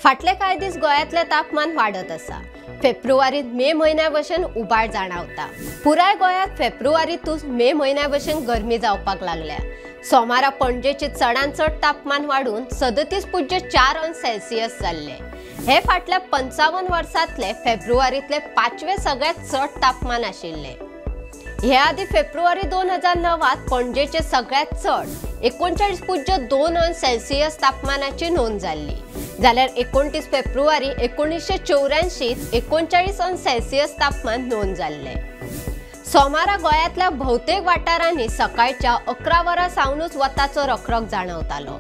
फाटले कांय दीस गोंयांतले तापमान वाढत आसा। फेब्रुवारीत मे म्हयन्या भशेन उबाळ जाणवता। पुराय गोंयांत फेब्रुवारीतूच मे म्हयन्या भशेन गरमी जावपाक लागल्या। सोमारा पणजेचे चडांत चड तापमान वाढून 37.4 अंश सेल्सियस जाल्ले। हे फाटल्या 55 वर्सांतले फेब्रुवारीतले 5वें सगळ्यात चड तापमान आशिल्ले। हे आधी फेब्रुवारी 2009त पणजेचे सगळ्यात चड 39.2 अंश सेल्सियस तापमानाची नोंद जाल्ली। जाल्यार 29 फेब्रुवारी 1984त 39 अंश सेल्सियस तापमान नोंद जाल्ले। सोमारा गोंयांतल्या भोवतेक वाठारांनी सकाळच्या 11 वरां सावनूच वताचो रखरख जाणवतालो।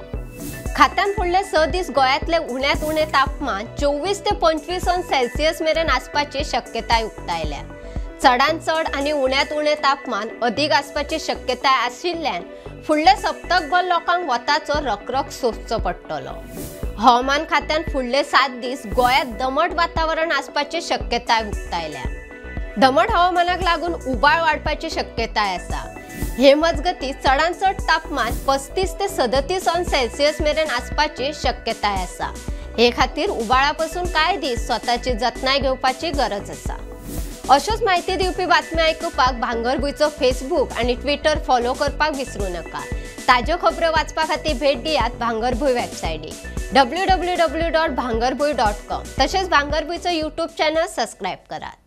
खात्यान फुडले 6 दीस गोंयांतले उण्यांत उणे तापमान 24 ते 25 अंश सेल्सियस मेरेन आसपाची शक्यताय उक्तायल्या। चडांत चड आनी उण्यांत उणे तापमान अदीक आसपाची शक्यताय आशिल्ल्यान फुडले सप्तकभर लोकांक वताचो रखरख सोंसचो पडटलो। हवामान खात्यान फुडले 7 दीस गोंयांत दमट वातावरण आसपाची शक्यताय उक्तायल्या। दमट हवामानाक लागून उबाळ वाडपाची शक्यताय आसा। हे मजगती चडांत चड तापमान 35 ते 37 अंश सेल्सियस मेरेन आसपाची शक्यताय आसा। हे खातीर उबाळापासून कांय दीस स्वताची जतनाय घेवपाची गरज आसा। अशोच माहिती दिवपी बातम्यो आयकुपाक भांगरभूंयचो फेसबूक आनी ट्विटर फॉलो करपाक विसरू नका। ताज्यो खबरो वाचपा खातीर भेट दियात भांगरभूंय वेबसायटीक www.bhangarбуй.com। तशेंच भांगरभूंयचो यूट्यूब चॅनल सबस्क्रायब करात।